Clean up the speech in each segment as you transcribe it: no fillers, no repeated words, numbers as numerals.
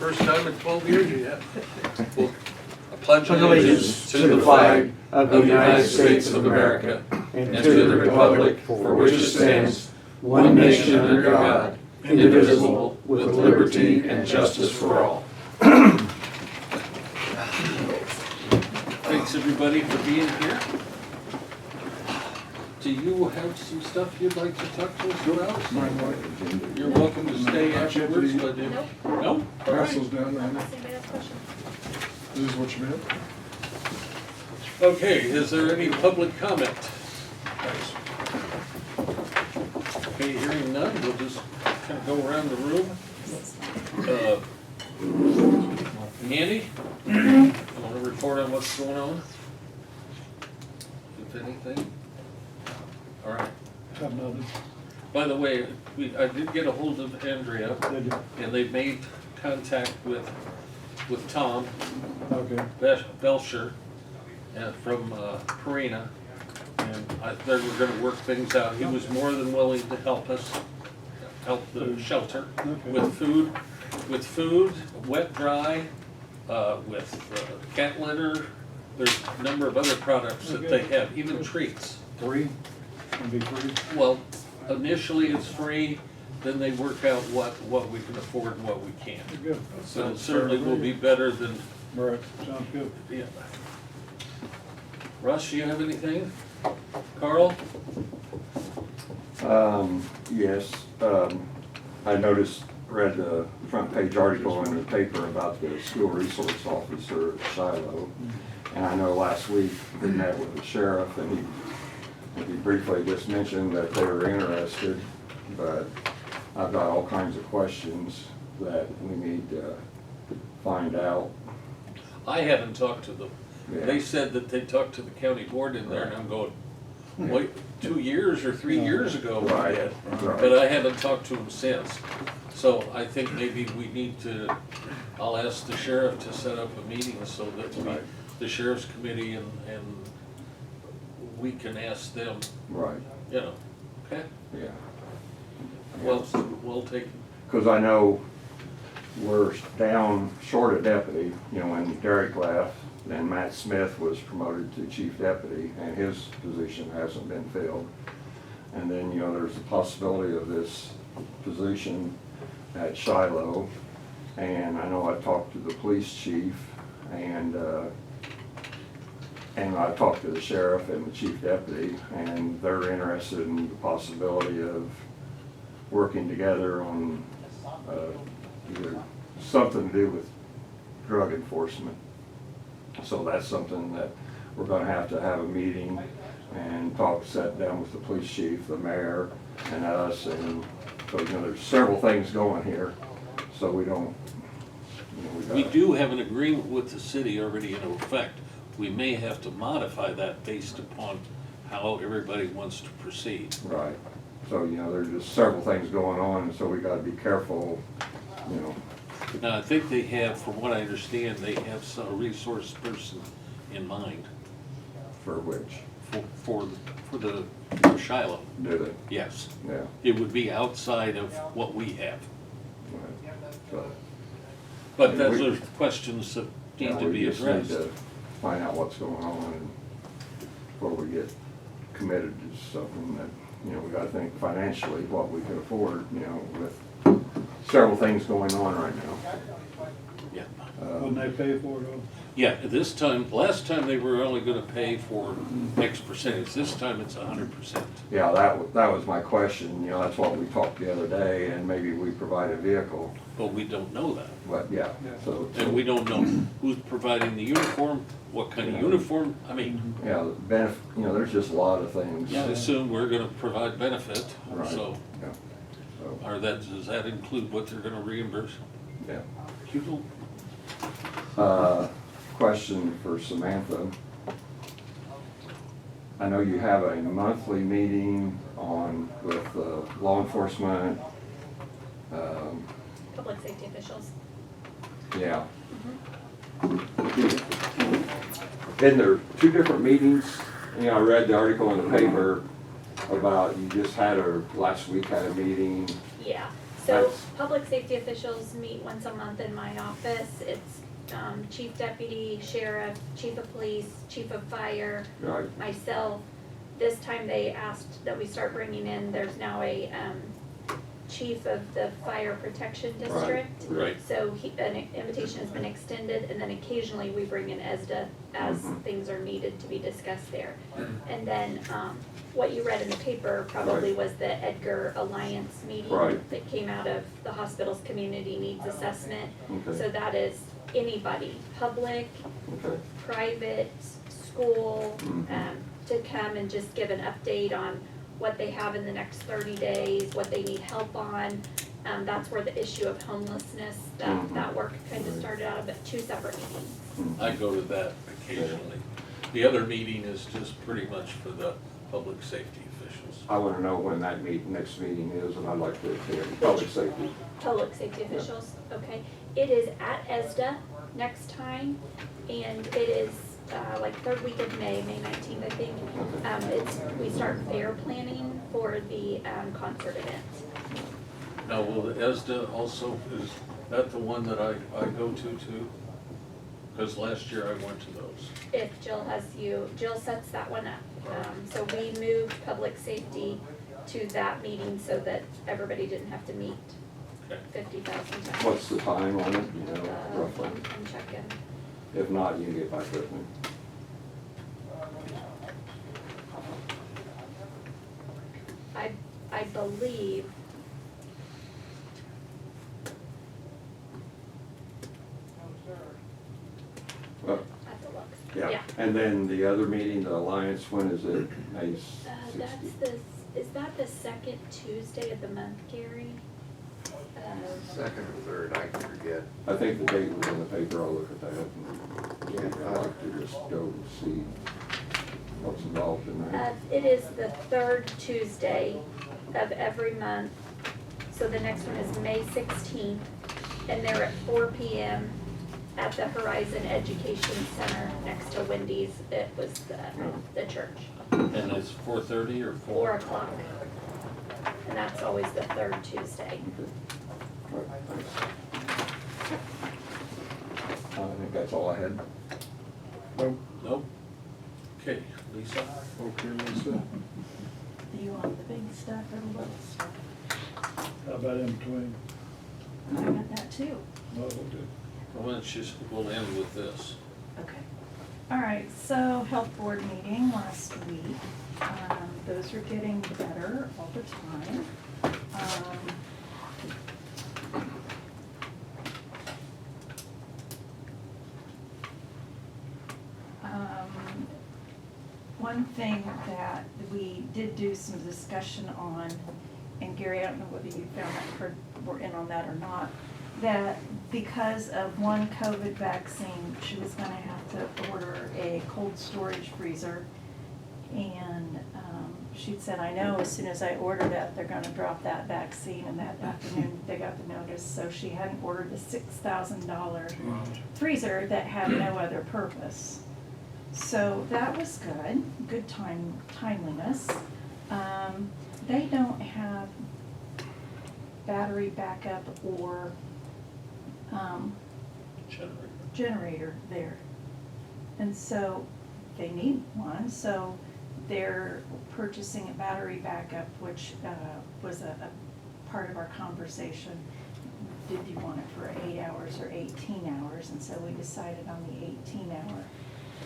first time in 12 years yet. Well, I pledge allegiance to the flag of the United States of America and to the republic for which it stands, one nation under God, indivisible, with liberty and justice for all. Thanks everybody for being here. Do you have some stuff you'd like to talk to us about? You're welcome to stay afterwards, but if... Nope. No? All Parcel's right. down there. Unless anybody has questions. This is what you meant? Okay, is there any public comment? Okay, hearing none, we'll just kind of go around the room. Andy, you want to report on what's going on? If anything? All right. Have nothing. By the way, I did get a hold of Andrea, and they made contact with Tom Okay. Belcher from Purina, and they were going to work things out. He was more than willing to help us, help the shelter with food, wet, dry, with cat litter. There's a number of other products that they have, even treats. Free? It'll be free? Well, initially it's free, then they work out what we can afford and what we can't. Good. So it certainly will be better than, Right, sounds good. yeah. Russ, you have anything? Carl? Yes, I read the front page article in the paper about the school resource officer at Shiloh. And I know last week we met with the sheriff and he briefly just mentioned that they were interested, but I've got all kinds of questions that we need to find out. I haven't talked to them. Yeah. They said that they talked to the county board in there, and I'm going, wait, 2 years or 3 years ago we Right, did. right. But I haven't talked to them since. So I think maybe we need to, I'll ask the sheriff to set up a meeting so that Right. the sheriff's committee and we can ask them, Right, you know, okay? yeah. We'll take, Because I know we're down short a deputy, when Derek left, then Matt Smith was promoted to chief deputy, and his position hasn't been filled. And then, there's the possibility of this position at Shiloh, and I know I talked to the police chief, and I talked to the sheriff and the chief deputy, and they're interested in the possibility of working together on either something to do with drug enforcement. So that's something that we're gonna have a meeting and sit down with the police chief, the mayor, and us, and so, there's several things going here, so we don't, we do have an agreement with the city already in effect. We may have to modify that based upon how everybody wants to proceed. Right, so, there's just several things going on, and so we gotta be careful, Now, I think they have, from what I understand, they have a resource person in mind for which, for Shiloh. do they, Yes, yeah. it would be outside of what we have. Right. So, But those are questions that need to we be just addressed. need to find out what's going on and before we get committed to something that, we gotta think financially what we can afford, with several things going on right now. Yeah, Wouldn't they pay for it? yeah. Last time they were only going to pay for X percentage. This time it's 100%. Yeah, that was my question, that's what we talked the other day, and maybe we provide a vehicle, But we don't know that, but yeah, so. and we don't know who's providing the uniform, what kind of uniform. I mean, Yeah, the there's just a lot of things. I assume we're going to provide benefit. Right. So, Yeah. So, does that include what they're going to reimburse? yeah. You don't. Question for Samantha. I know you have a monthly meeting with law enforcement. Public safety officials. Yeah. Then there are two different meetings. I read the article in the paper about last week had a meeting. Yeah, So, Nice. public safety officials meet once a month in my office. It's chief deputy, sheriff, chief of police, chief of fire, Right, myself. This time they asked that we start bringing in, there's now a chief of the fire protection district. Right. So an invitation has been extended, and then occasionally we bring in ESDA as Mhm. things are needed to be discussed there. And then, what you read in the paper probably Right. was the Edgar Alliance meeting Right. that came out of the hospital's community needs assessment. okay, So that is anybody, public, okay, private, school, Mhm. to come and just give an update on what they have in the next 30 days, what they need help on. That's where the issue of homelessness, Mhm. that work kind of Right. started out of it, 2 separate meetings. mhm. I go to that occasionally. The other meeting is just pretty much for the public safety officials. I wanna know when that next meeting is, and I'd like to attend, public safety. Public safety officials, okay. It is at ESDA next time, and it is like 3rd week of May, May 19th, I think. We start fair planning for the concert event. Now, will the ESDA also, is that the one that I go to too? Because last year I went to those. If Jill sets that one up. So we moved public safety to that meeting so that everybody didn't have to meet Okay. 50,000 times. What's the time on it, you know, roughly? I'm checking. If not, you can get back with me. I believe Well, I have to look. yeah, and then the other meeting, the Alliance, when is it? May That's 16th? is that the second Tuesday of the month, Gary? Second or third, I can forget. I think the date was in the paper, I'll look at that. And I'd like to just go and see what's involved in that. It is the 3rd Tuesday of every month. So the next one is May 16th, and they're at 4 p.m. at the Horizon Education Center next to Wendy's. It was the church, And it's 4:30 or 4 o'clock. And that's always the 3rd Tuesday. Okay. All right, thanks. I think that's all I had. Nope. Nope. Okay, Lisa? Okay, Lisa, Do you want the big stuff or the little stuff? how about in between? I got that too. No, we'll do. We'll end with this. Okay. All right, so health board meeting last week. Those are getting better all the time. One thing that we did do some discussion on, and Gary, I don't know whether you found that, or were in on that or not, that because of one COVID vaccine, she was gonna have to order a cold storage freezer. And she'd said, I know as soon as I order that, they're gonna drop that vaccine, and that afternoon, they got the notice. So she hadn't ordered the $6,000 freezer that had no other purpose. So that was good timeliness. They don't have battery backup or Generator. generator there. And so they need one, so they're purchasing a battery backup, which was a part of our conversation. Did you want it for 8 hours or 18 hours? And so we decided on the 18 hour.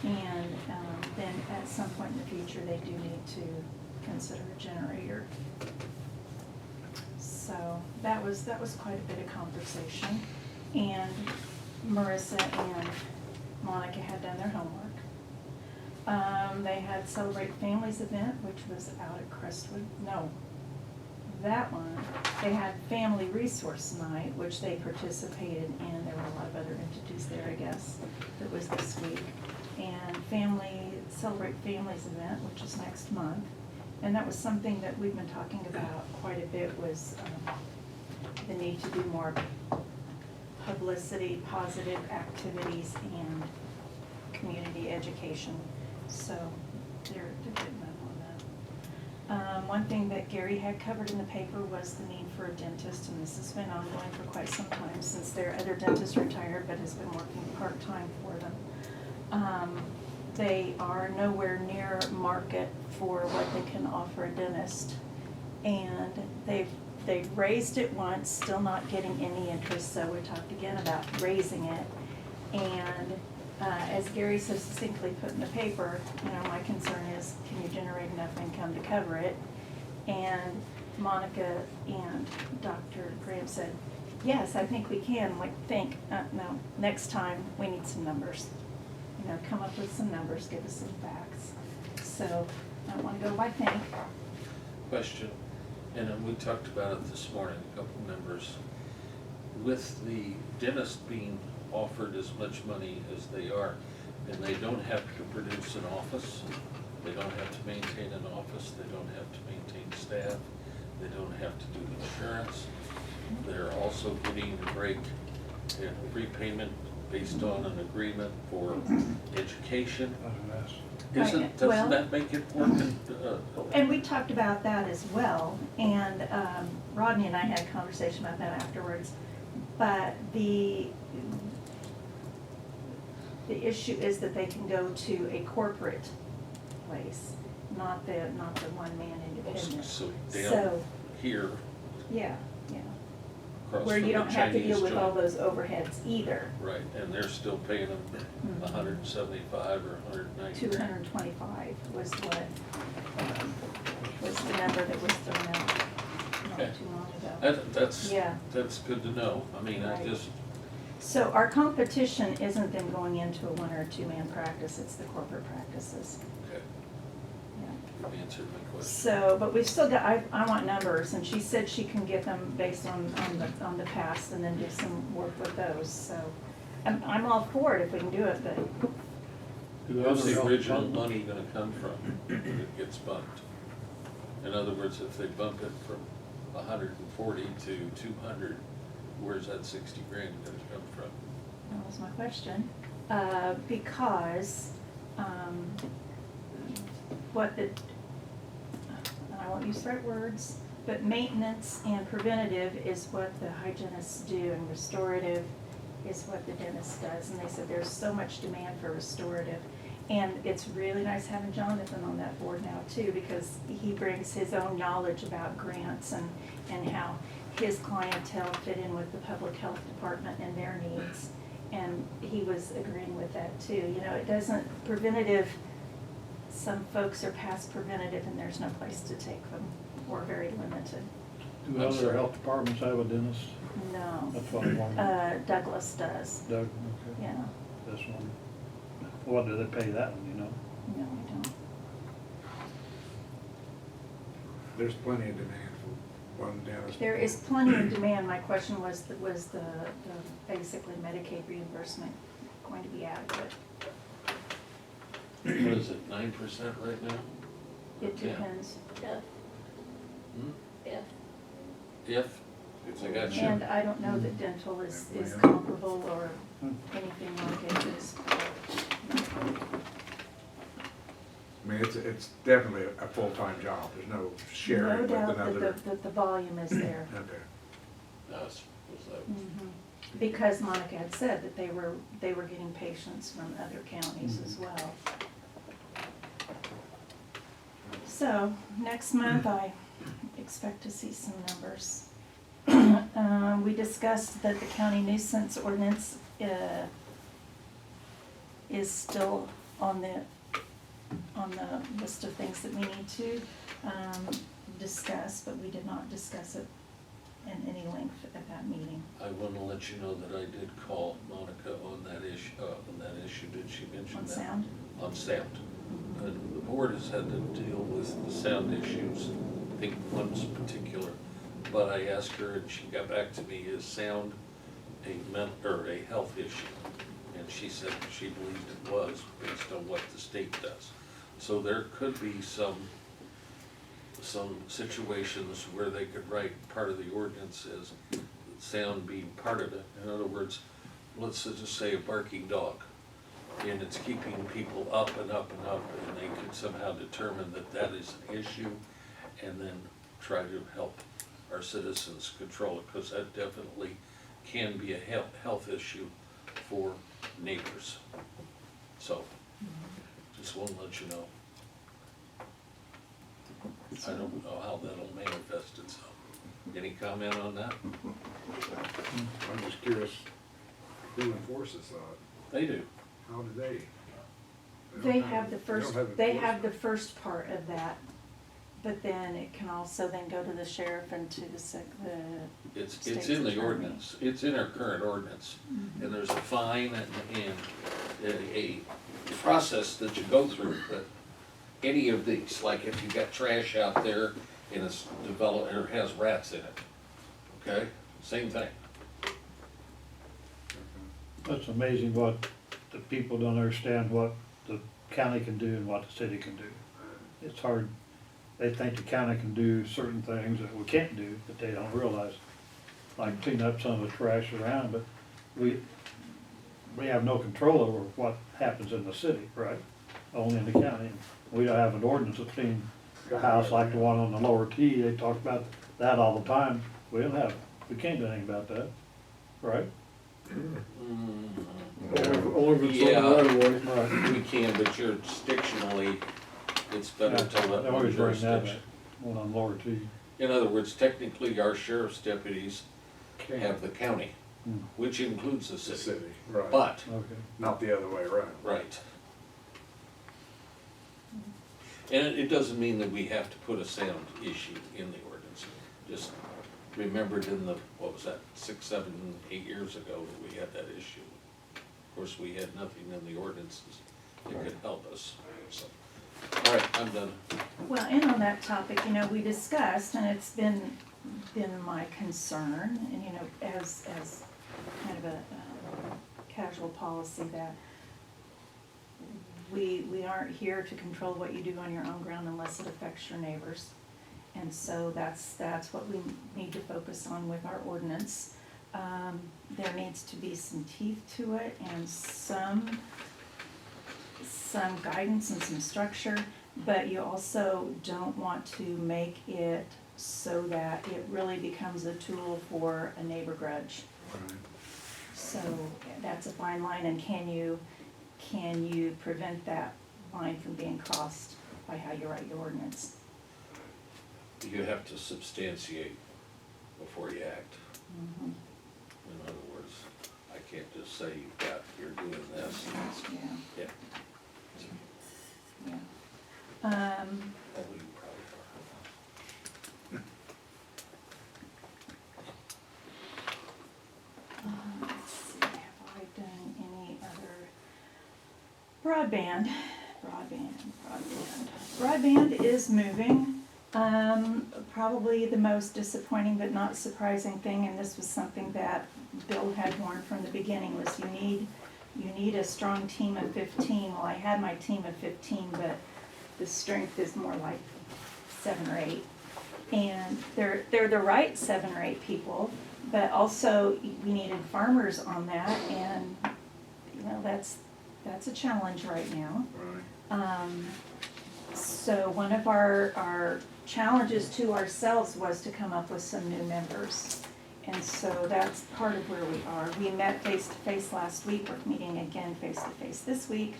And then at some point in the future, they do need to consider a generator. So that was quite a bit of conversation. And Marissa and Monica had done their homework. They had Celebrate Families event, which was out at Crestwood. No, that one. They had Family Resource Night, which they participated in. There were a lot of other entities there, I guess. That was this week. And Celebrate Families event, which is next month. And that was something that we've been talking about quite a bit, was the need to do more publicity, positive activities, and community education. So they're getting up on One thing that Gary had covered in the paper was the need for a dentist, and this has been ongoing for quite some time since their other dentist retired, but has been working part-time for them. They are nowhere near market for what they can offer a dentist. And they've raised it once, still not getting any interest, so we talked again about raising it. And as Gary so succinctly put in the paper, you know, my concern is, can you generate enough income to cover it? And Monica and Dr. Graham said, yes, I think we can. I'm like, no, next time we need some numbers. You know, come up with some numbers, give us some facts. So I don't want to go by think. Question, and we talked about it this morning, a couple members. With the dentist being offered as much money as they are, and they don't have to produce an office, they don't have to maintain an office, they don't have to maintain staff, they don't have to do insurance. They're also getting a break in prepayment based on an agreement for education. Right, Doesn't well- that make it work? And we talked about that as well, and Rodney and I had a conversation about that afterwards. But the issue is that they can go to a corporate place, not the one-man independent. So down So, here, yeah, across where from you the don't have to Chinese deal with all joint. those overheads either. Right, and they're still paying them Mhm. 175 or 190. 225 was what, was the number that was thrown out not Okay. too long ago. That's Yeah. good to know. I mean, I Right. just, So our competition isn't them going into a one or a two-man practice, it's the corporate practices. okay, Yeah. you answered my question. So, but we've still got, I want numbers, and she said she can get them based on the past and then do some work with those, so. I'm all for it if we can do it, but, Where's the original money gonna come from if it gets bumped? In other words, if they bump it from 140 to 200, where's that 60 grand gonna come from? that was my question. Because, what the, and I won't use the right words, but maintenance and preventative is what the hygienists do, and restorative is what the dentist does. And they said there's so much demand for restorative. And it's really nice having Jonathan on that board now too, because he brings his own knowledge about grants and how his clientele fit in with the public health department and their needs. And he was agreeing with that too. You know, it doesn't, preventative, some folks are past preventative and there's no place to take them, or very limited. Do I'm other sorry. health departments have a dentist? No. That's what I wondered. Douglas does, Doug, okay, yeah. this one. What do they pay that one, you know? No, we don't. There's plenty of demand for one dentist. There is plenty of demand. My question was the basically Medicaid reimbursement going to be adequate? What is it, 9% right now? It Yeah. depends. Hmm? If, If, I got you. And I don't know that dental is Yeah. comparable or anything like it is. I mean, it's definitely a full-time job. There's no sharing No with doubt another. that the volume is there. Okay. Was that, Mhm. Because Monica had said that they were getting patients from other counties as well. So, next month I expect to see some numbers. We discussed that the county nuisance ordinance is still on the list of things that we need to discuss, but we did not discuss it in any length at that meeting. I want to let you know that I did call Monica on that issue, did she mention On that? sound? On sound. And the board has had to deal with the sound issues, I think one's particular. But I asked her and she got back to me, is sound a health issue? And she said she believed it was based on what the state does. So there could be some situations where they could write part of the ordinance as sound being part of it. In other words, let's just say a barking dog, and it's keeping people up and up and up, and they could somehow determine that that is an issue, and then try to help our citizens control it, because that definitely can be a health issue for neighbors. So, just want to let you know. I don't know how that'll manifest itself. Any comment on that? I'm just curious, who enforces that? They do. How do they? They have the they first, don't have they have the enforcement. first part of that, but then it can also then go to the sheriff and to the It's State's in the attorney. ordinance, it's in our current ordinance, and there's a fine and a process that you go through, but any of these, like if you got trash out there and it's developed, or has rats in it, okay, same thing. That's amazing what the people don't understand what the county can do and what the city can do. It's hard, they think the county can do certain things that we can't do, but they don't realize. Like clean up some of the trash around, but we have no control over what happens in the city, right? Only in the county. We don't have an ordinance to clean the house like the one on the lower T, they talk about that all the time. We don't have, we can't do anything about that, right? Only if it's on Yeah. the right of way. Right. We can, but jurisdictionally, it's better to let I one always bring that up, jurisdiction. one on lower T. In other words, technically, our sheriff's deputies have the county, Hmm. which includes the The city, city, right. but, Okay. Not the other way around. right. And it doesn't mean that we have to put a sound issue in the ordinance. Just remembered in the, what was that, 6, 7, 8 years ago that we had that issue. Of course, we had nothing in the ordinances that could help us, so. All right, I'm done. Well, and on that topic, you know, we discussed, and it's been my concern, and you know, as kind of a casual policy that we aren't here to control what you do on your own ground unless it affects your neighbors. And so that's what we need to focus on with our ordinance. There needs to be some teeth to it and some guidance and some structure, but you also don't want to make it so that it really becomes a tool for a neighbor grudge. Right. So that's a fine line, and can you prevent that line from being crossed by how you write your ordinance? You have to substantiate before you act. Mhm. In other words, I can't just say you're doing this. Yeah, Yeah. yeah. Although you probably Let's see, have I done any other? Broadband. Broadband is moving. Probably the most disappointing but not surprising thing, and this was something that Bill had warned from the beginning, was you need a strong team of 15. Well, I had my team of 15, but the strength is more like 7 or 8. And they're the right 7 or 8 people, but also we needed farmers on that, and you know, that's a challenge right now. Right. So one of our challenges to ourselves was to come up with some new members. And so that's part of where we are. We met face-to-face last week, we're meeting again face-to-face this week.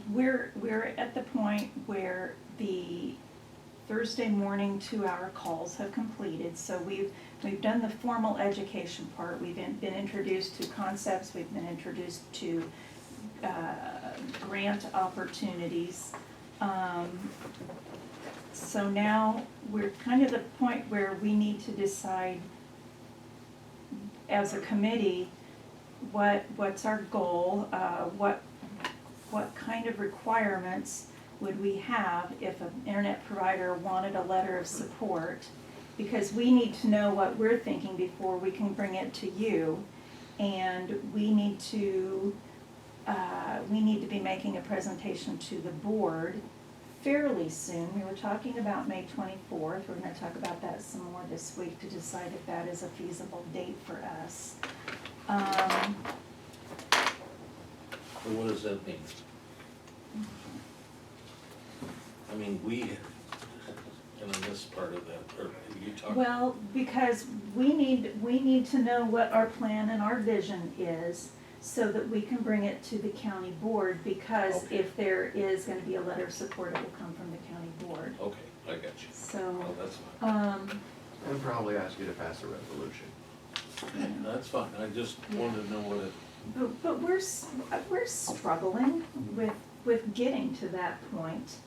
We're at the point where the Thursday morning 2-hour calls have completed. So we've done the formal education part. We've been introduced to concepts, we've been introduced to grant opportunities. So now we're kind of the point where we need to decide as a committee what's our goal, what kind of requirements would we have if an internet provider wanted a letter of support? Because we need to know what we're thinking before we can bring it to you, and we need to be making a presentation to the board fairly soon. We were talking about May 24th. We're going to talk about that some more this week to decide if that is a feasible date for us. So what does that mean? I mean, and on this part of that, or you talk. Well, because we need to know what our plan and our vision is so that we can bring it to the county board, because Okay. if there is gonna be a letter of support, it will come from the county board. Okay, I got you. So, Oh, that's fine. And probably ask you to pass a resolution. That's fine, I just wanted to know what it, but we're struggling with getting to that point.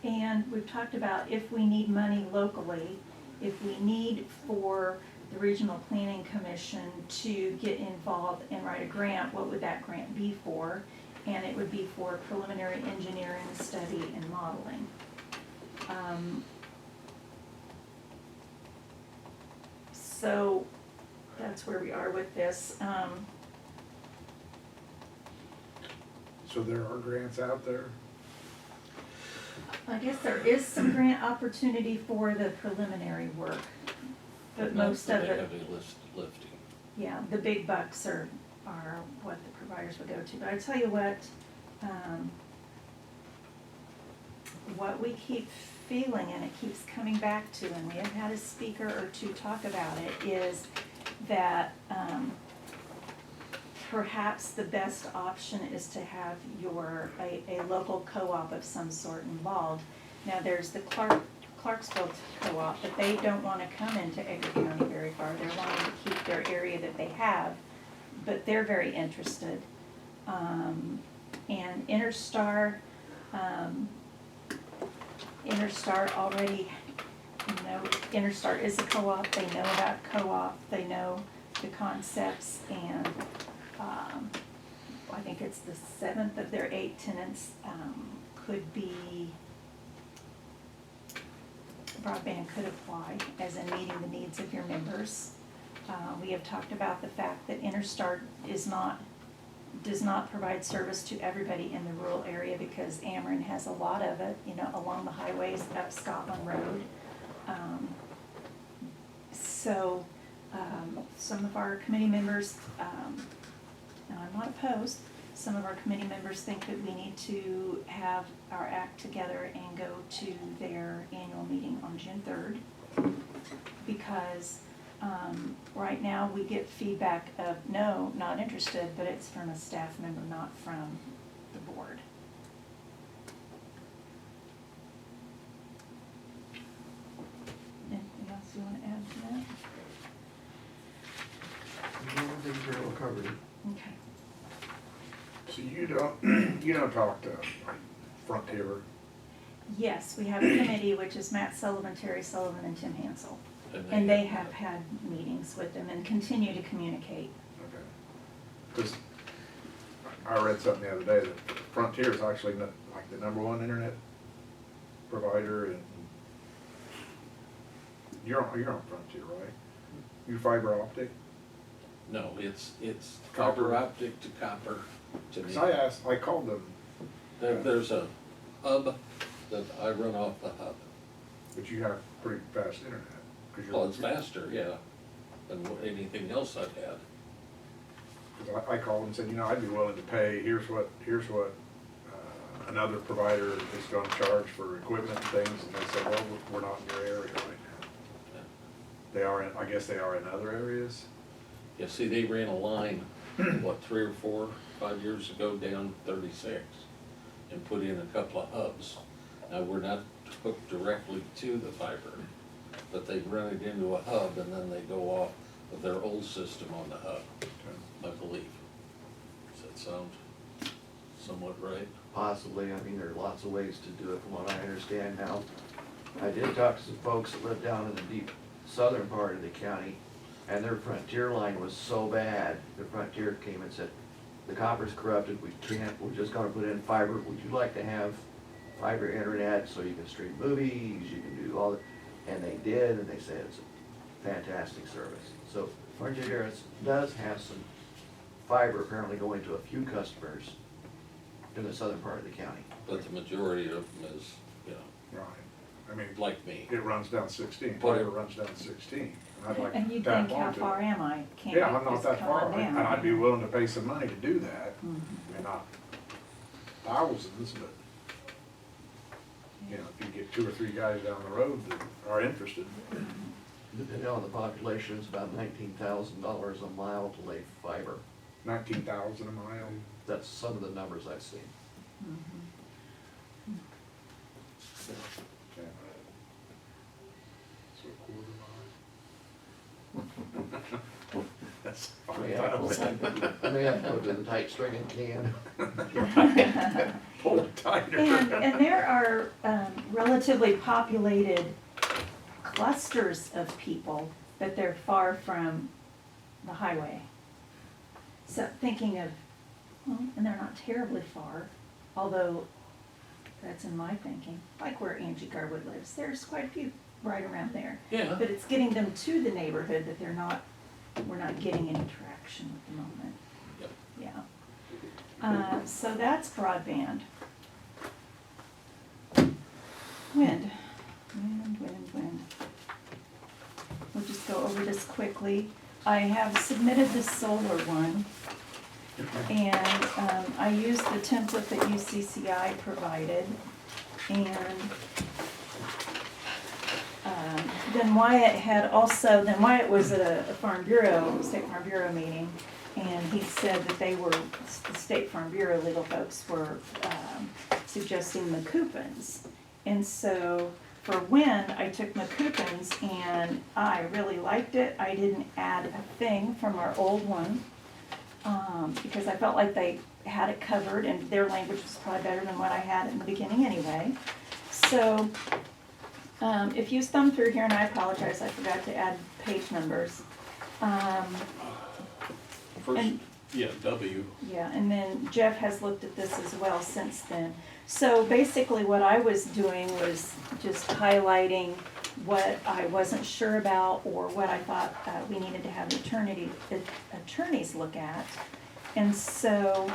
And we've talked about if we need money locally, if we need for the Regional Planning Commission to get involved and write a grant, what would that grant be for? And it would be for preliminary engineering study and modeling. So that's where we are with this. So there are grants out there? I guess there is some grant opportunity for the preliminary work, but not most for of the it, heavy lifting. yeah, the big bucks are what the providers would go to. But I tell you what we keep feeling, and it keeps coming back to, and we have had a speaker or two talk about it, is that perhaps the best option is to have a local co-op of some sort involved. Now, there's the Clarksville co-op, but they don't want to come into Edgar County very far. They're wanting to keep their area that they have, but they're very interested. And Interstar already, Interstar is a co-op, they know about co-op, they know the concepts, and I think it's the 7th of their 8 tenants could be, broadband could apply as in meeting the needs of your members. We have talked about the fact that Interstar does not provide service to everybody in the rural area, because Ameren has a lot of it, along the highways up Scotland Road. So some of our committee members, and I'm not opposed, some of our committee members think that we need to have our act together and go to their annual meeting on June 3rd. Because right now we get feedback of no, not interested, but it's from a staff member, not from the board. Anything else you want to add to that? I think you're all covered. Okay. So you don't talk to like Frontier? Yes, we have a committee, which is Matt Sullivan, Terry Sullivan, and Tim Hansel. And they have had meetings with them and continue to communicate. Okay. Because I read something the other day that Frontier is actually like the #1 internet provider, and you're on Frontier, right? You fiber optic? No, it's Copper. fiber optic to copper to me. Because I called them, There's a hub that I run off the hub. but you have pretty fast internet. 'Cause you're- Well, it's faster, yeah, than anything else I've had. 'cause I called and said, I'd be willing to pay, here's what another provider is gonna charge for equipment and things, and they said, well, we're not in your area right now. Yeah. They are I guess they are in other areas. Yeah, see, they ran a line, 3 or 4, 5 years ago down 36 and put in a couple of hubs. Now, we're not hooked directly to the fiber, but they run it into a hub and then they go off of their old system on the hub, I believe. Does that sound somewhat right? Possibly, I mean, there are lots of ways to do it from what I understand now. I did talk to some folks that live down in the deep southern part of the county, and their Frontier line was so bad, the Frontier came and said, the copper's corrupted, we're just gonna put in fiber, would you like to have fiber internet so you can stream movies, you can do all that? And they did, and they said it's a fantastic service. So Frontier does have some fiber apparently going to a few customers in the southern part of the county. But the majority of them is, Right. I mean, like me. it runs down 16, But Tyler it- runs down 16. And I'd like And you that think, how long to- far am I? Can't Yeah, you I'm not just that come far, on and down? I'd be willing to pay some money to do that. Mhm. I mean, not thousands, but, you know, if you get 2 or 3 guys down the road that are interested. Depending on the population, it's about $19,000 a mile to lay fiber. 19,000 a mile. That's some of the numbers I've seen. Mhm. Yeah. So a quarter mile. That's Yeah. 5,000. I may have to go to the tight stringing can. Pull it tighter. And there are relatively populated clusters of people, but they're far from the highway. So thinking of, well, and they're not terribly far, although that's in my thinking, like where Angie Garwood lives, there's quite a few right around there. Yeah. But it's getting them to the neighborhood that we're not getting any traction at the moment. Yep. Yeah. So that's broadband. Wind. We'll just go over this quickly. I have submitted the solar one, and I used the template that UCCI provided, and then Wyatt was at a State Farm Bureau meeting, and he said that the State Farm Bureau legal folks were suggesting the coupons. And so for wind, I took my coupons and I really liked it. I didn't add a thing from our old one, because I felt like they had it covered and their language was probably better than what I had in the beginning anyway. So if you thumb through here, and I apologize, I forgot to add page numbers. First, And- yeah, W. Yeah, and then Jeff has looked at this as well since then. So basically what I was doing was just highlighting what I wasn't sure about or what I thought we needed to have attorneys look at. And so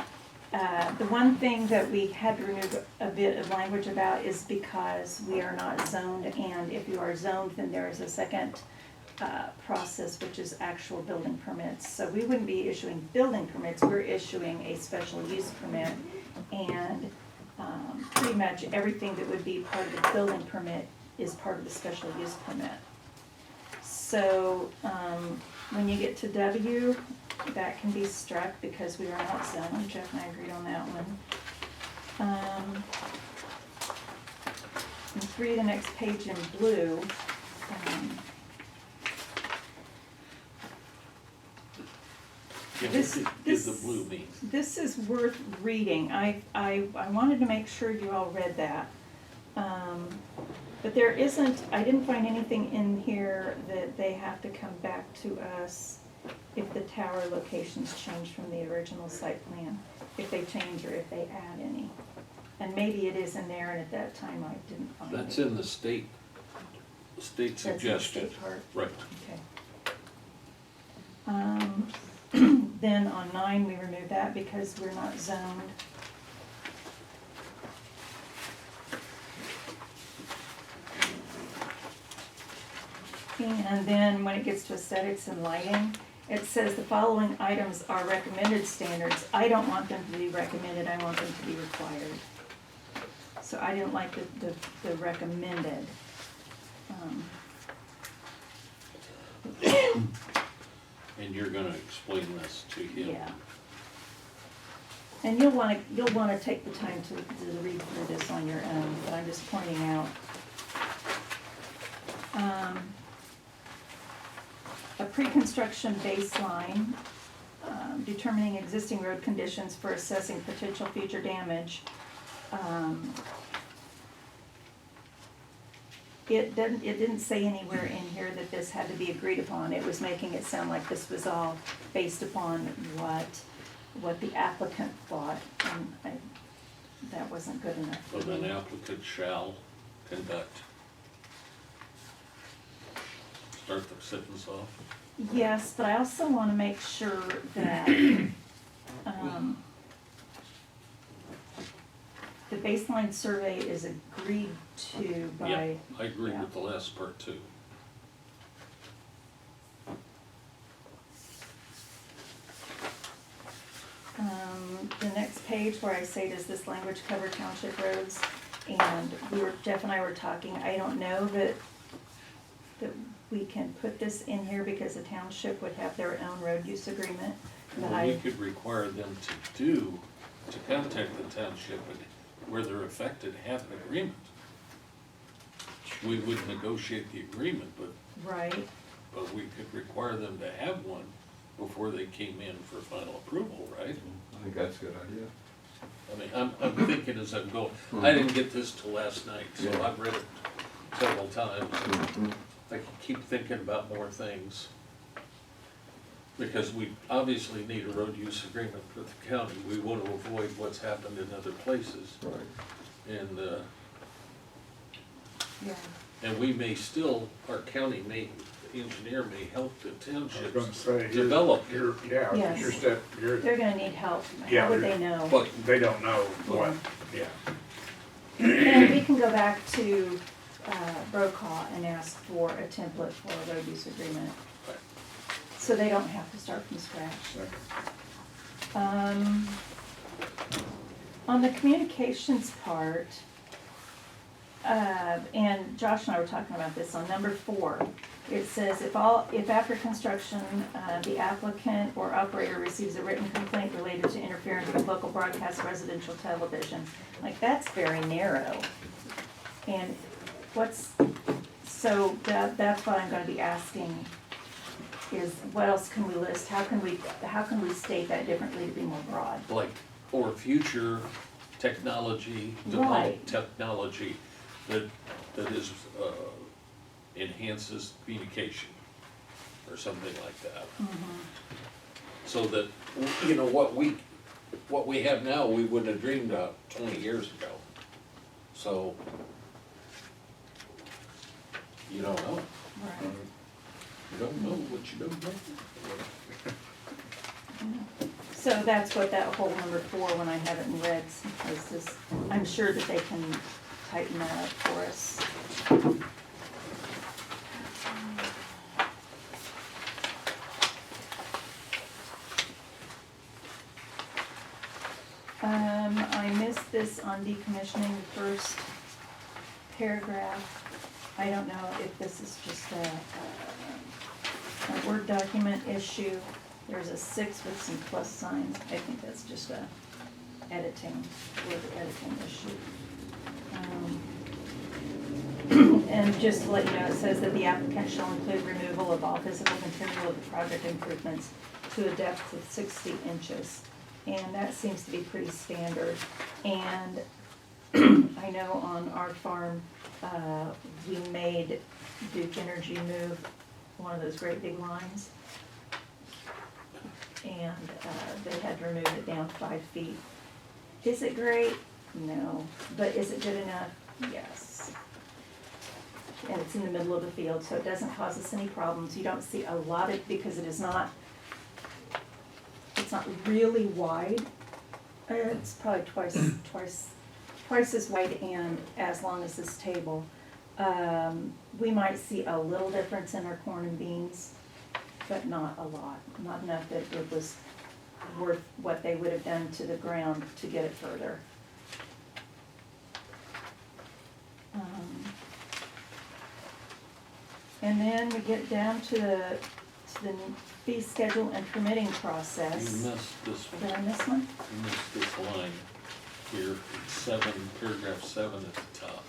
the one thing that we had to remove a bit of language about is because we are not zoned, and if you are zoned, then there is a second process, which is actual building permits. So we wouldn't be issuing building permits, we're issuing a special use permit. And pretty much everything that would be part of the building permit is part of the special use permit. So when you get to W, that can be struck because we are not zoned. Jeff and I agreed on that one. And 3, the next page in blue. Yeah, This- what this- did the blue mean? This is worth reading. I wanted to make sure you all read that. But there isn't, I didn't find anything in here that they have to come back to us if the tower locations change from the original site plan, if they change or if they add any. And maybe it is in there, and at that time I didn't find it. That's in the state That's in the suggestion. state part. Right. Okay. Then on 9, we remove that because we're not zoned. And then when it gets to aesthetics and lighting, it says the following items are recommended standards. I don't want them to be recommended, I want them to be required. So I didn't like the recommended. And you're gonna explain this to him. Yeah. And you'll wanna take the time to read through this on your own, but I'm just pointing out. A pre-construction baseline, determining existing road conditions for assessing potential future damage. It didn't say anywhere in here that this had to be agreed upon. It was making it sound like this was all based upon what the applicant thought, and that wasn't good enough for So then me. applicant shall conduct. Start the sentence off. Yes, but I also want to make sure that baseline survey is agreed to by. Yeah, I agree yeah. with the last part too. The next page where I say, does this language cover township roads? And Jeff and I were talking, I don't know that we can put this in here because the township would have their own road use agreement. But Well, we could require them to contact the township and where they're affected, have an agreement. We would negotiate the agreement, right, but we could require them to have one before they came in for final approval, right? I think that's a good idea. I mean, I'm thinking as I'm going, I didn't get this till last night, so Yeah. I've read it several times. Mhm. I can keep thinking about more things. Because we obviously need a road use agreement with the county. We want to avoid what's happened in other places. Right. And, yeah. and we may still, our county may, the engineer may help the I was gonna townships say, you're- develop. You're, yeah, Yes. your step, you're, They're gonna need help. Yeah, How would you're- they know? But they don't know what, yeah. And we can go back to Brokaw and ask for a template for a road use agreement. Right. So they don't have to start from scratch. On the communications part, and Josh and I were talking about this on number 4, it says if after construction, the applicant or operator receives a written complaint related to interference with local broadcast residential television, like that's very narrow. And so that's what I'm gonna be asking is what else can we list? How can we state that differently to be more broad? like, or future technology, Right. developed technology that is, enhances communication or something like that. So that, you know, what we have now, we wouldn't have dreamed of 20 years ago. So, you don't know. Right. You don't know what you don't know. So that's what that whole number 4, when I have it in red, is this, I'm sure that they can tighten that up for us. I missed this on decommissioning, the first paragraph. I don't know if this is just a Word document issue. There's a 6 with some plus signs. I think that's just a word editing issue. And just to let you know, it says that the applicant shall include removal of all physical material of the project improvements to a depth of 60 inches. And that seems to be pretty standard. And I know on our farm, we made Duke Energy move one of those great big lines. And they had to remove it down 5 feet. Is it great? No. But is it good enough? Yes. And it's in the middle of the field, so it doesn't cause us any problems. You don't see a lot of, because it's not really wide. It's probably twice as wide and as long as this table. We might see a little difference in our corn and beans, but not a lot. Not enough that it was worth what they would have done to the ground to get it further. And then we get down to the fee schedule and permitting You process. missed this Did I one. miss one? You missed this line here, it's 7, paragraph 7 at the top.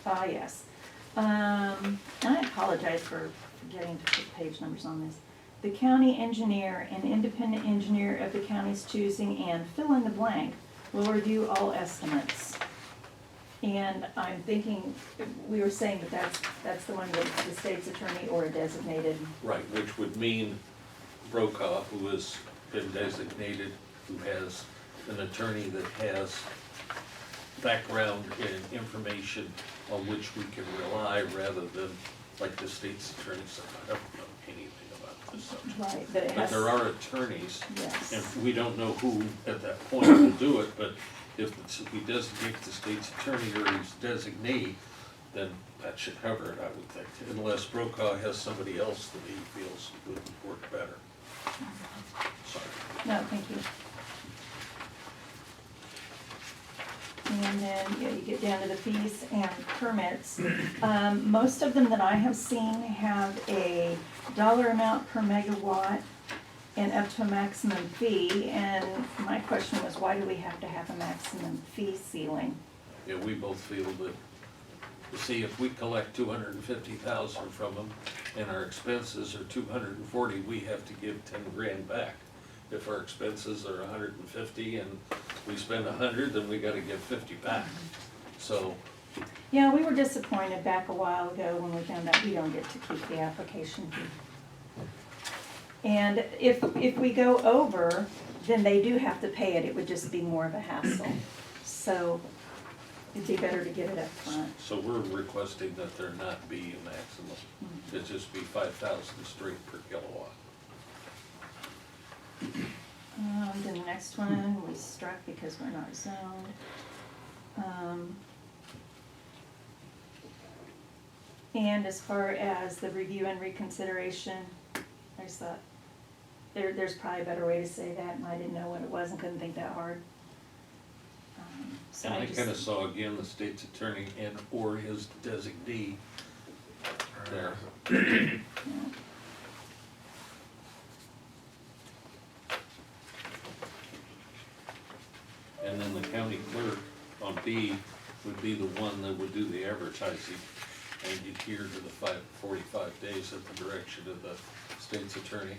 Ah, yes. I apologize for forgetting to put page numbers on this. The county engineer and independent engineer of the county's choosing and fill in the blank will review all estimates. And I'm thinking, we were saying that that's the one with the state's attorney or a designated. Right, which would mean Brokaw, who has been designated, who has an attorney that has background and information on which we can rely rather than like the state's attorney said, I don't know anything about this subject. Right, but it But has. there are attorneys, Yes. and we don't know who at that point will do it, but if we designate the state's attorney or his designee, then that should cover it, I would think, unless Brokaw has somebody else that he feels would work better. Sorry. No, thank you. And then, yeah, you get down to the fees and permits. Most of them that I have seen have a dollar amount per megawatt and up to a maximum fee. And my question was, why do we have to have a maximum fee ceiling? Yeah, we both feel that, you see, if we collect 250,000 from them and our expenses are 240, we have to give 10 grand back. If our expenses are 150 and we spend 100, then we gotta give 50 back. So, Yeah, we were disappointed back a while ago when we found out we don't get to keep the application fee. And if we go over, then they do have to pay it. It would just be more of a hassle. So it'd be better to get it up front. so we're requesting that there not be a maximum. It just be 5,000 straight per kilowatt. Then the next one we struck because we're not zoned. And as far as the review and reconsideration, I just thought, there's probably a better way to say that, and I didn't know what it was and couldn't think that hard. So And I just- kinda saw again the state's attorney and or his designee there. yeah. And then the county clerk on B would be the one that would do the advertising and adhere to the 45 days at the direction of the state's attorney.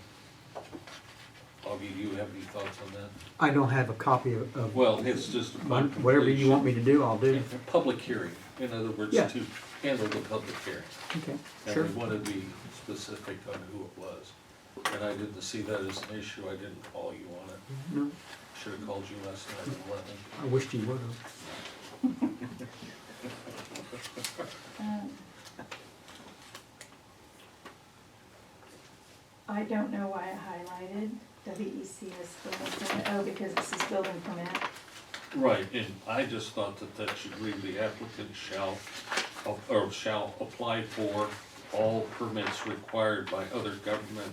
Augie, do you have any thoughts on that? I don't have a copy of. Well, it's just upon Whatever you want me to do, I'll do. completion. Public hearing, in other words, Yeah. to handle the public hearing. Okay, And sure. we want to be specific on who it was. And I didn't see that as an issue, I didn't call you on it. No, Should have called you last night and let me. I wished you would have. I don't know why I highlighted WECS, oh, because it says building permit. Right, and I just thought that that should read the applicant shall apply for all permits required by other government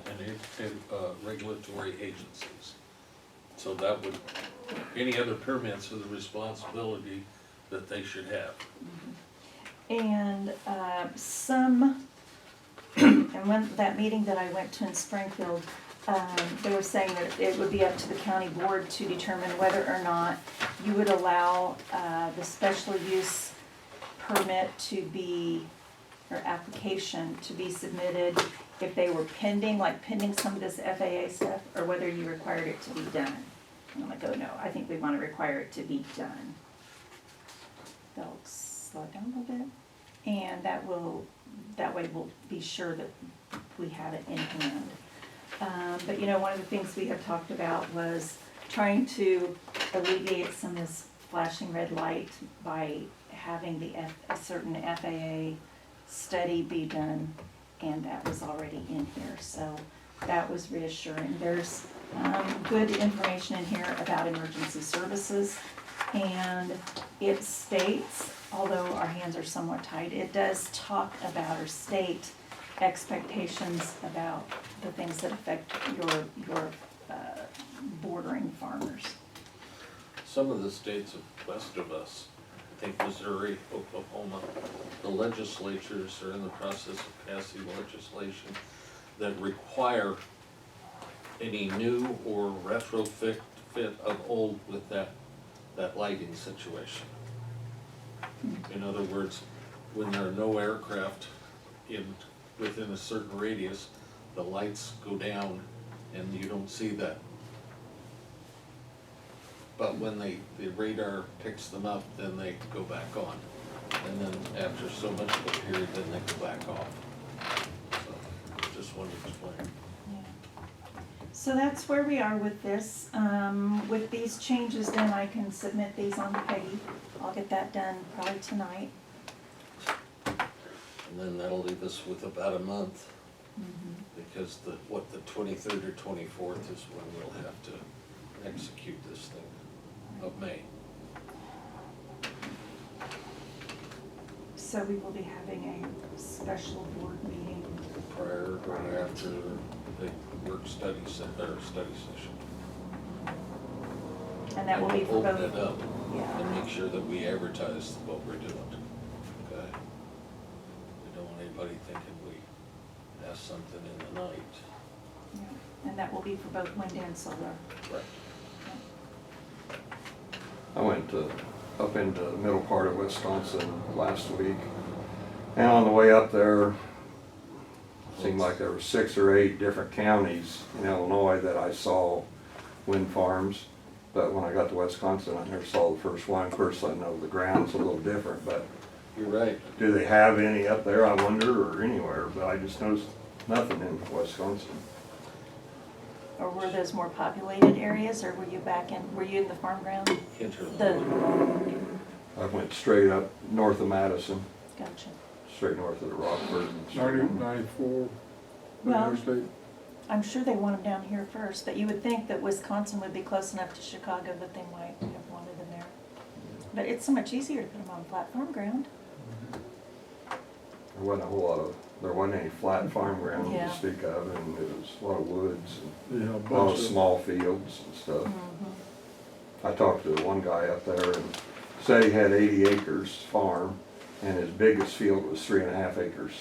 and regulatory agencies. So that would, any other permits are the responsibility that they should have. And and when that meeting that I went to in Springfield, they were saying that it would be up to the county board to determine whether or not you would allow the special use permit to be, or application to be submitted if they were pending, like pending some of this FAA stuff, or whether you required it to be done. And I'm like, oh no, I think we want to require it to be done. They'll slow it down a little bit, and that way we'll be sure that we have it in hand. But you know, one of the things we have talked about was trying to alleviate some of this flashing red light by having a certain FAA study be done, and that was already in here, so that was reassuring. There's good information in here about emergency services, and it states, although our hands are somewhat tied, it does talk about or state expectations about the things that affect your bordering farmers. Some of the states west of us, I think Missouri, Oklahoma, the legislatures are in the process of passing legislation that require any new or retrofit of old with that lighting situation. In other words, when there are no aircraft within a certain radius, the lights go down and you don't see that. But when the radar picks them up, then they go back on. And then after so much of a period, then they go back off. So, just wanted to explain. Yeah. So that's where we are with this. With these changes, then I can submit these on to Peggy. I'll get that done probably tonight. And then that'll leave us with about a month Because the 23rd or 24th is when we'll have to execute this thing of May. So we will be having a special board meeting. Prior or after the work study study session. And that will be for both. Open it up Yeah. and make sure that we advertise what we're doing, okay? We don't want anybody thinking we have something in the night. Yeah. And that will be for both wind and solar. Right. I went up into the middle part of Wisconsin last week, and on the way up there, seemed like there were 6 or 8 different counties in Illinois that I saw wind farms. But when I got to Wisconsin, I never saw the first one. Of course, I know the ground's a little different, but You're right. do they have any up there, I wonder, or anywhere? But I just noticed nothing in Wisconsin. Or were those more populated areas, or were you in the farm ground? The, I went straight up north of Madison, gotcha. straight north of the Rockford. and- 94, Well, interstate. I'm sure they want them down here first, but you would think that Wisconsin would be close enough to Chicago that they might have wanted them there. But it's so much easier to put them on flat farm ground. There wasn't a whole lot of, there wasn't any flat farm ground Yeah. to speak of, and it was a lot of woods and Yeah, a a lot bunch of of, small fields and stuff. Mm-hmm. I talked to one guy up there and said he had 80 acres farm, and his biggest field was 3.5 acres.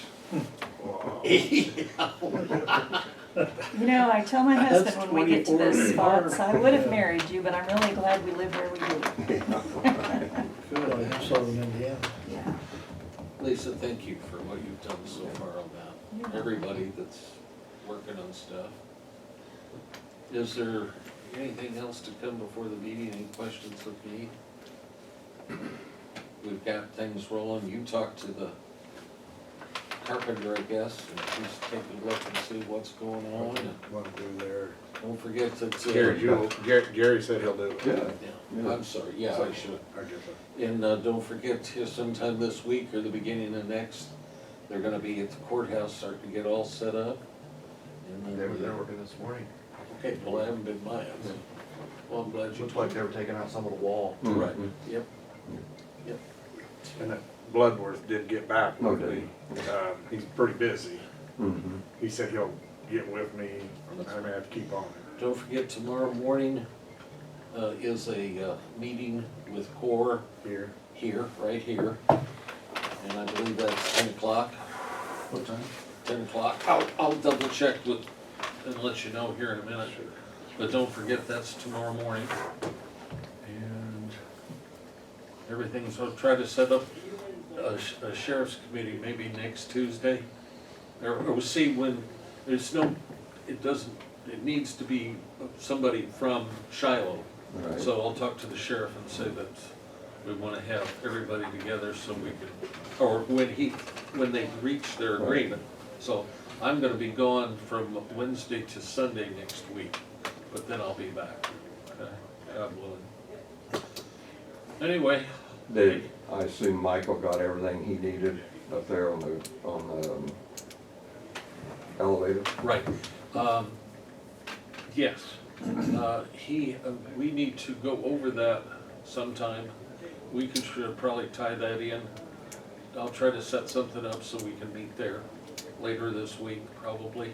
You know, I tell my husband when we get to those 24 spots, I would have married you, but I'm really glad we live where we do. Feel like I'm Southern Indiana. Yeah. Lisa, thank you for what you've done so far on that. You're welcome. Everybody that's working on stuff. Is there anything else to come before the meeting? Any questions of me? We've got things rolling. You talked to the carpenter, I guess, and he's taking a look and see what's going on. And What to do there. don't forget that. Gary said he'll do it. Yeah. Yeah, I'm sorry, yeah, I should. I get that. And don't forget, sometime this week or the beginning of next, they're gonna be at the courthouse starting to get all set up. And then They were there working this morning. Okay, well, I haven't been by it. Well, I'm glad you Looked like told they me. were taking out some of the wall. Right, Mhm. yep, yep. And that Bloodworth did get back with Okay. me. He's pretty busy. Mhm. He said he'll get with me. I may have to keep on it. Don't forget, tomorrow morning is a meeting with CORE Here. here, right here. And I believe that's 10 o'clock. what time? 10 o'clock. I'll double check with, and let you know here in a minute. But don't forget, that's tomorrow morning. And everything's, I'll try to set up a sheriff's committee maybe next Tuesday. Or see when, there's no, it doesn't, it needs to be somebody from Shiloh. Right. So I'll talk to the sheriff and say that we want to have everybody together so we can, or when they reach their Right. agreement. So I'm gonna be gone from Wednesday to Sunday next week, but then I'll be back, okay, God willing. Anyway. I assume Michael got everything he needed up there on the elevator? Right. Yes. We need to go over that sometime. We should probably tie that in. I'll try to set something up so we can meet there later this week, probably.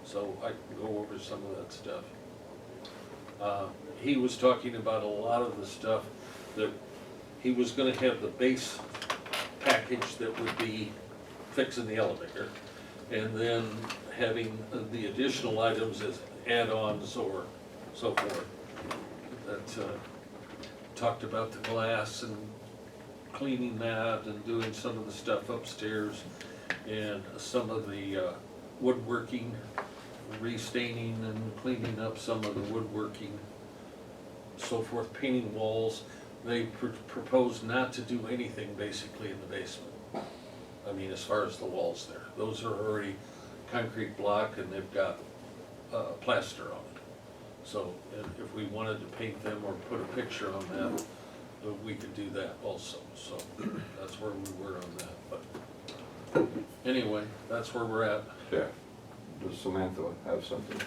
So I can go over some of that stuff. He was talking about a lot of the stuff that he was gonna have the base package that would be fixing the elevator, and then having the additional items as add-ons or so forth. That talked about the glass and cleaning that and doing some of the stuff upstairs and some of the woodworking, restaining and cleaning up some of the woodworking, so forth, painting walls. They proposed not to do anything basically in the basement. I mean, as far as the walls there. Those are already concrete block and they've got plaster on it. So if we wanted to paint them or put a picture on that, we could do that also. So that's where we were on that. But anyway, that's where we're at. Yeah. does Samantha have something?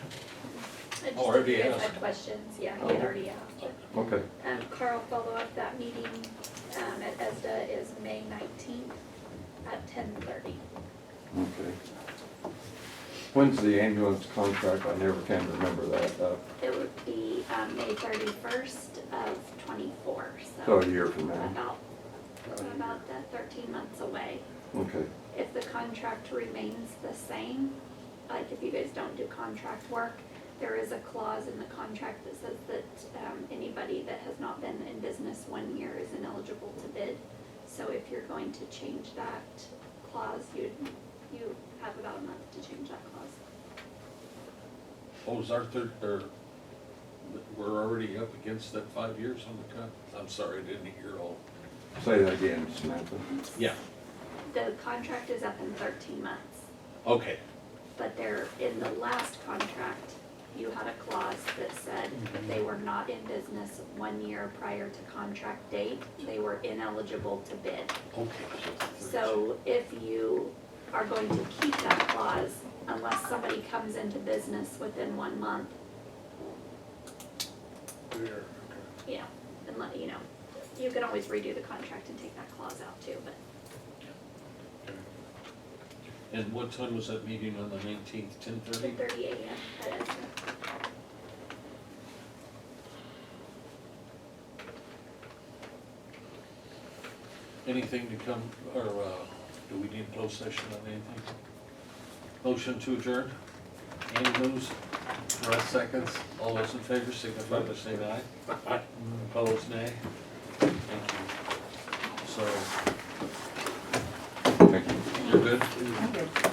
I just Already if you guys asked. had questions, yeah, he Oh. had already asked. Okay, Carl, follow up that meeting, at ESDA is May 19th at 10:30. okay. When's the ambulance contract? I never can remember that. It would be, May 31st of 24, So a so year from now. about 13 months away. Okay, If the contract remains the same, like if you guys don't do contract work, there is a clause in the contract that says that anybody that has not been in business 1 year is ineligible to bid. So if you're going to change that clause, you have about a month to change that clause. Oh, is our third, or, we're already up against that 5 years on the cut? I'm sorry, I didn't hear all. say that again, Samantha. Yeah, The contract is up in 13 months, okay, but there, in the last contract, you had a clause that said if they were not in business 1 year prior to contract date, they were ineligible to bid. okay. So if you are going to keep that clause, unless somebody comes into business within 1 month, yeah, and let, you know, you can always redo the contract and take that clause out too, but And what time was that meeting on the 19th, 10:30? 10:30 a.m. at ESDA. Anything to come, or do we need closed session on anything? Motion to adjourn? Andy moves, Russ seconds. All those in favor signify by saying aye. Aye. Opposed, nay. Thank you. So, Thank you. you're good? I'm good.